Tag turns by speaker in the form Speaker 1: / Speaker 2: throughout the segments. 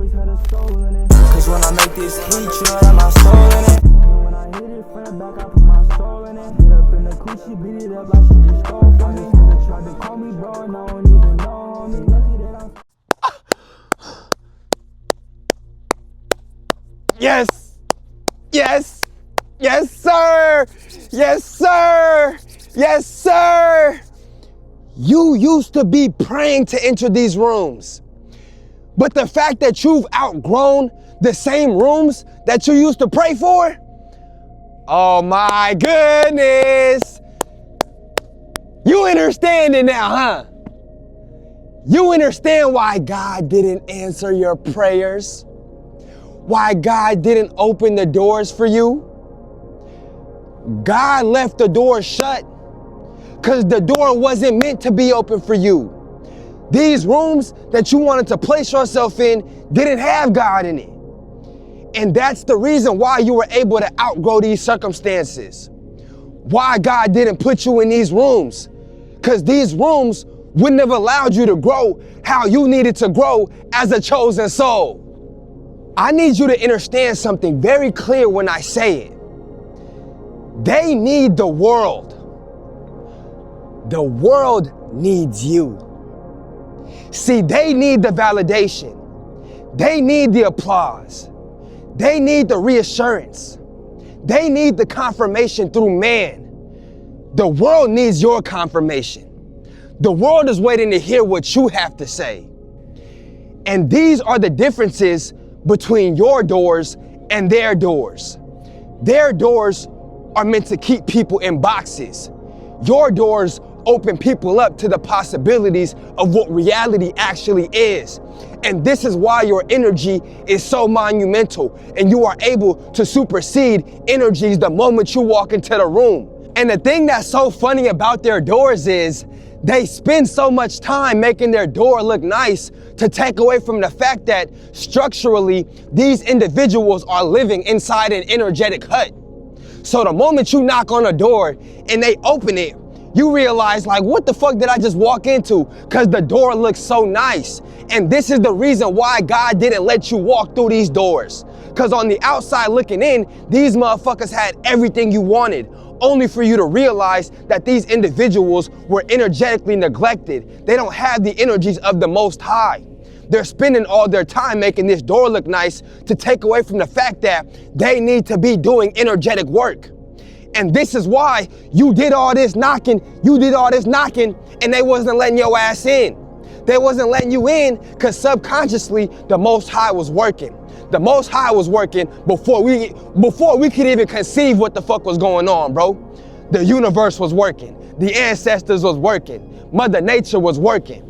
Speaker 1: always had a soul in it. Cause when I make this heat, you know that my soul in it. And when I hit it from the back, I put my soul in it. Hit up in the coochie, beat it up like she just stole from me. Nigga tried to call me bro, and I don't even know me. Lucky that I'm...
Speaker 2: Yes! Yes! Yes, sir! Yes, sir! Yes, sir! You used to be praying to enter these rooms. But the fact that you've outgrown the same rooms that you used to pray for, oh my goodness. You understand it now, huh? You understand why God didn't answer your prayers? Why God didn't open the doors for you? God left the door shut because the door wasn't meant to be open for you. These rooms that you wanted to place yourself in didn't have God in it. And that's the reason why you were able to outgrow these circumstances. Why God didn't put you in these rooms. Because these rooms wouldn't have allowed you to grow how you needed to grow as a chosen soul. I need you to understand something very clear when I say it. They need the world. The world needs you. See, they need the validation. They need the applause. They need the reassurance. They need the confirmation through man. The world needs your confirmation. The world is waiting to hear what you have to say. And these are the differences between your doors and their doors. Their doors are meant to keep people in boxes. Your doors open people up to the possibilities of what reality actually is. And this is why your energy is so monumental and you are able to supersede energies the moment you walk into the room. And the thing that's so funny about their doors is they spend so much time making their door look nice to take away from the fact that structurally these individuals are living inside an energetic hut. So the moment you knock on a door and they open it, you realize like, what the fuck did I just walk into? Because the door looks so nice. And this is the reason why God didn't let you walk through these doors. Because on the outside looking in, these motherfuckers had everything you wanted, only for you to realize that these individuals were energetically neglected. They don't have the energies of the Most High. They're spending all their time making this door look nice to take away from the fact that they need to be doing energetic work. And this is why you did all this knocking, and they wasn't letting your ass in. They wasn't letting you in because subconsciously the Most High was working. The Most High was working before we could even conceive what the fuck was going on, bro. The universe was working. The ancestors was working. Mother Nature was working.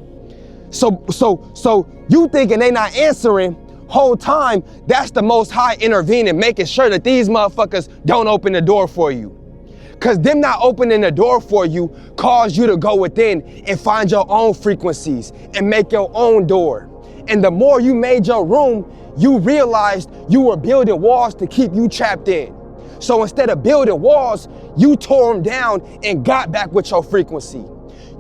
Speaker 2: So you thinking they not answering, whole time, that's the Most High intervening, making sure that these motherfuckers don't open the door for you. Because them not opening the door for you cause you to go within and find your own frequencies and make your own door. And the more you made your room, you realized you were building walls to keep you trapped in. So instead of building walls, you tore them down and got back with your frequency.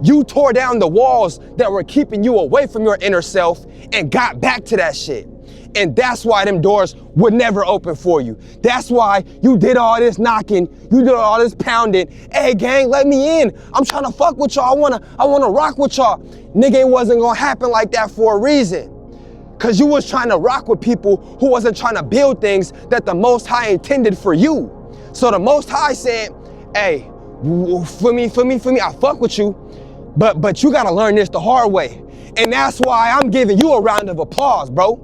Speaker 2: You tore down the walls that were keeping you away from your inner self and got back to that shit. And that's why them doors would never open for you. That's why you did all this knocking, you did all this pounding. Hey gang, let me in. I'm trying to fuck with y'all. I wanna rock with y'all. Nigga, it wasn't gonna happen like that for a reason. Cause you was trying to rock with people who wasn't trying to build things that the Most High intended for you. So the Most High said, hey, for me, I fuck with you, but you gotta learn this the hard way. And that's why I'm giving you a round of applause, bro.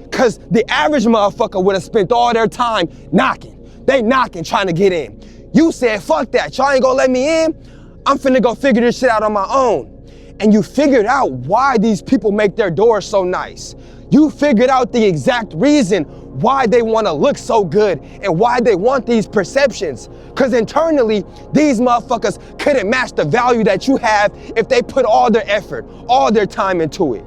Speaker 2: Cause the average motherfucker would have spent all their time knocking. They knocking, trying to get in. You said, fuck that, y'all ain't gonna let me in? I'm finna go figure this shit out on my own. And you figured out why these people make their doors so nice. You figured out the exact reason why they wanna look so good and why they want these perceptions. Cause internally, these motherfuckers couldn't match the value that you have if they put all their effort, all their time into it.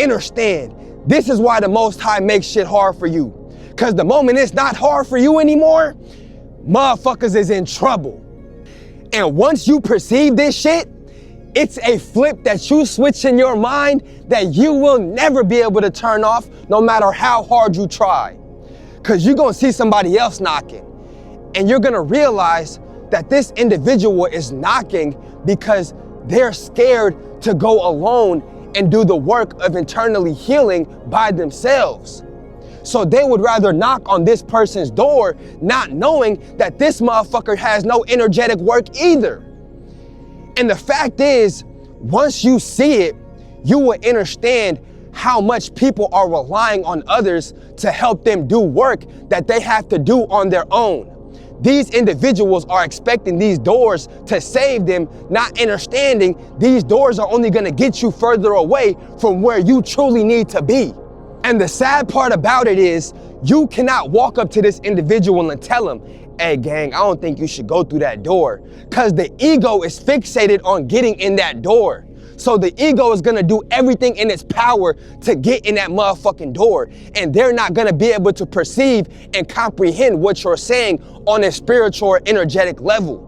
Speaker 2: Understand, this is why the Most High makes shit hard for you. Cause the moment it's not hard for you anymore, motherfuckers is in trouble. And once you perceive this shit, It's a flip that you switch in your mind that you will never be able to turn off no matter how hard you try. Because you're going to see somebody else knocking. And you're going to realize that this individual is knocking because they're scared to go alone and do the work of internally healing by themselves. So they would rather knock on this person's door, not knowing that this motherfucker has no energetic work either. And the fact is, once you see it, you will understand how much people are relying on others to help them do work that they have to do on their own. These individuals are expecting these doors to save them, not understanding these doors are only going to get you further away from where you truly need to be. And the sad part about it is, you cannot walk up to this individual and tell them, hey gang, I don't think you should go through that door. Because the ego is fixated on getting in that door. So the ego is gonna do everything in its power to get in that motherfucking door. And they're not gonna be able to perceive and comprehend what you're saying on a spiritual or energetic level.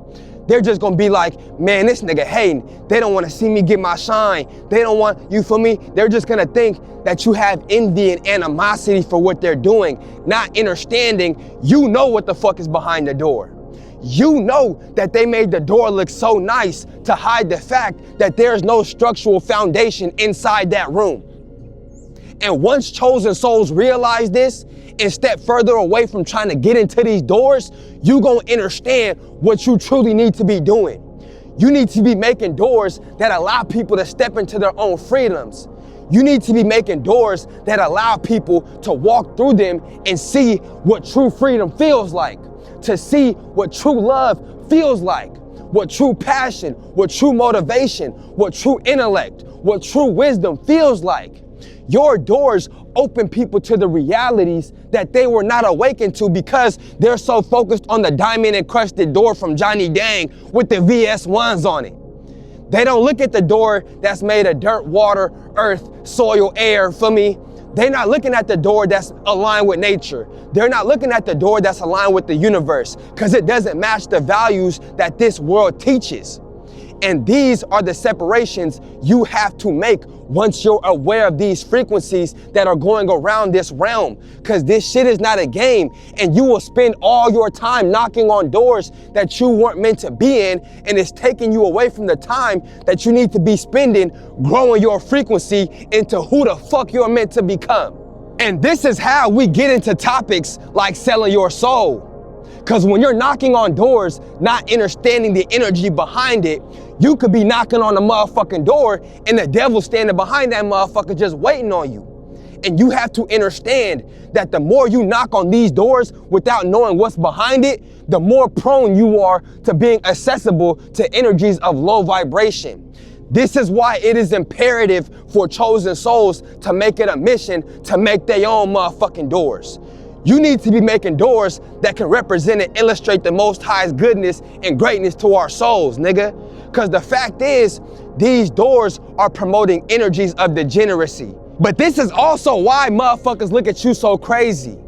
Speaker 2: They're just gonna be like, man, this nigga hating. They don't wanna see me get my shine. They don't want, you feel me? They're just gonna think that you have envy and animosity for what they're doing, not understanding you know what the fuck is behind the door. You know that they made the door look so nice to hide the fact that there's no structural foundation inside that room. And once chosen souls realize this and step further away from trying to get into these doors, you gonna understand what you truly need to be doing. You need to be making doors that allow people to step into their own freedoms. You need to be making doors that allow people to walk through them and see what true freedom feels like, to see what true love feels like, what true passion, what true motivation, what true intellect, what true wisdom feels like. Your doors open people to the realities that they were not awakened to because they're so focused on the diamond encrusted door from Johnny Dang with the VS1s on it. They don't look at the door that's made of dirt, water, earth, soil, air, for me. They're not looking at the door that's aligned with nature. They're not looking at the door that's aligned with the universe because it doesn't match the values that this world teaches. And these are the separations you have to make once you're aware of these frequencies that are going around this realm. Because this shit is not a game, and you will spend all your time knocking on doors that you weren't meant to be in, and it's taking you away from the time that you need to be spending growing your frequency into who the fuck you're meant to become. And this is how we get into topics like selling your soul. Because when you're knocking on doors, not understanding the energy behind it, you could be knocking on a motherfucking door and the devil standing behind that motherfucker just waiting on you. And you have to understand that the more you knock on these doors without knowing what's behind it, the more prone you are to being accessible to energies of low vibration. This is why it is imperative for chosen souls to make it a mission to make their own motherfucking doors. You need to be making doors that can represent and illustrate the Most High's goodness and greatness to our souls, nigga. Because the fact is, these doors are promoting energies of degeneracy. But this is also why motherfuckers look at you so crazy.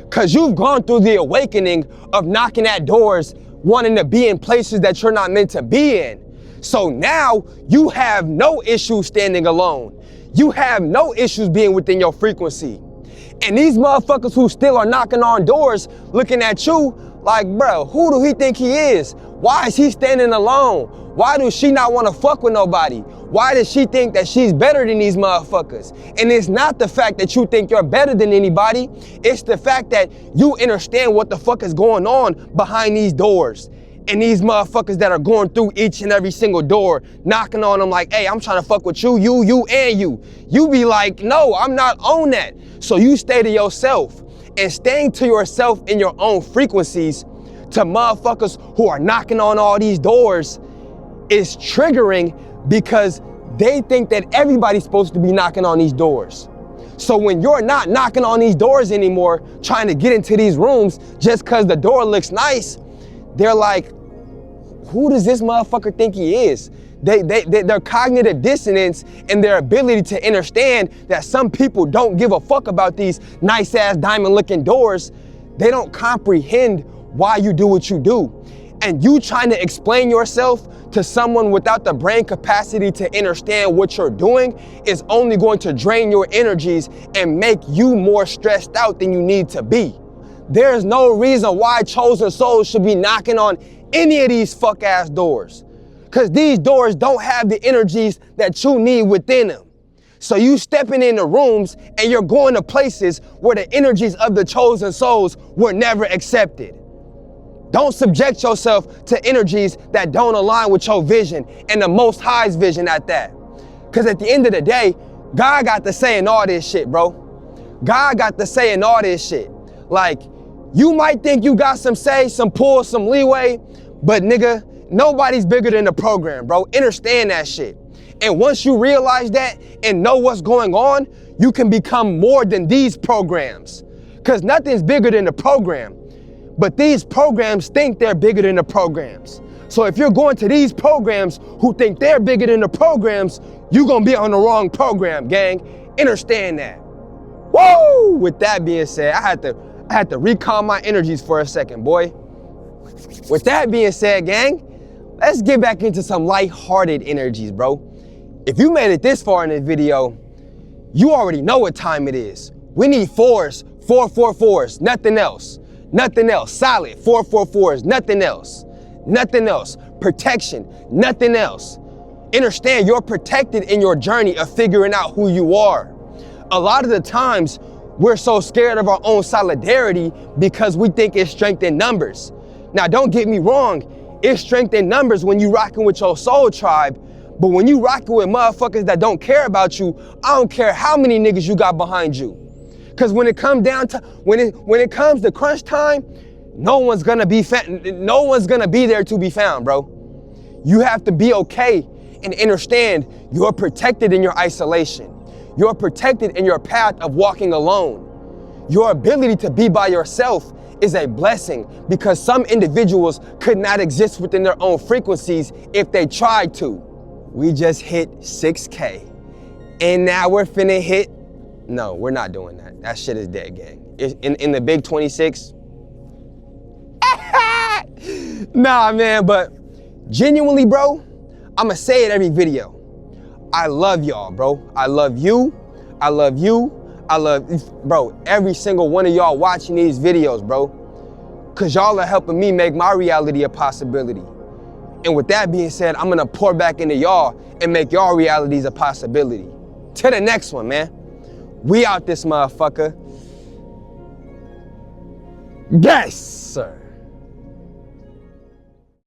Speaker 2: Because you've gone through the awakening of knocking at doors, wanting to be in places that you're not meant to be in. So now you have no issue standing alone. You have no issues being within your frequency. And these motherfuckers who still are knocking on doors looking at you like, bro, who do he think he is? Why is he standing alone? Why does she not want to fuck with nobody? Why does she think that she's better than these motherfuckers? And it's not the fact that you think you're better than anybody. It's the fact that you understand what the fuck is going on behind these doors. And these motherfuckers that are going through each and every single door, knocking on them like, hey, I'm trying to fuck with you, and you. You be like, no, I'm not on that. So you stay to yourself. And staying to yourself in your own frequencies to motherfuckers who are knocking on all these doors is triggering because they think that everybody's supposed to be knocking on these doors. So when you're not knocking on these doors anymore, trying to get into these rooms just because the door looks nice, they're like, who does this motherfucker think he is? Their cognitive dissonance and their ability to understand that some people don't give a fuck about these nice ass diamond looking doors. They don't comprehend why you do what you do. And you trying to explain yourself to someone without the brain capacity to understand what you're doing is only going to drain your energies and make you more stressed out than you need to be. There is no reason why chosen souls should be knocking on any of these fuck ass doors. Because these doors don't have the energies that you need within them. So you stepping in the rooms and you're going to places where the energies of the chosen souls were never accepted. Don't subject yourself to energies that don't align with your vision and the Most High's vision at that. Because at the end of the day, God got to say in all this shit, bro. God got to say in all this shit. Like, you might think you got some say, some pull, some leeway, but nigga, nobody's bigger than the program, bro. Understand that shit. And once you realize that and know what's going on, you can become more than these programs. Because nothing's bigger than the program. But these programs think they're bigger than the programs. So if you're going to these programs who think they're bigger than the programs, you're gonna be on the wrong program, gang. Understand that. Woo! With that being said, I had to recalm my energies for a second, boy. With that being said, gang, let's get back into some lighthearted energies, bro. If you made it this far in the video, you already know what time it is. We need 4s, 444s, nothing else. Nothing else. Solid 444s, nothing else. Nothing else. Protection, nothing else. Understand you're protected in your journey of figuring out who you are. A lot of the times, we're so scared of our own solidarity because we think it's strength in numbers. Now, don't get me wrong, it's strength in numbers when you rocking with your soul tribe, but when you rocking with motherfuckers that don't care about you, I don't care how many niggas you got behind you. Because when it comes down to, when it comes to crunch time, no one's gonna be there to be found, bro. You have to be okay and understand you're protected in your isolation. You're protected in your path of walking alone. Your ability to be by yourself is a blessing because some individuals could not exist within their own frequencies if they tried to. We just hit 6K and now we're finna hit, no, we're not doing that. That shit is dead, gang. In the big 26. Nah, man, but genuinely, bro, I'ma say it every video. I love y'all, bro. I love you. I love you. I love, bro, every single one of y'all watching these videos, bro. Cause y'all are helping me make my reality a possibility. And with that being said, I'm gonna pour back into y'all and make y'all realities a possibility. To the next one, man. We out this motherfucker. Yes, sir.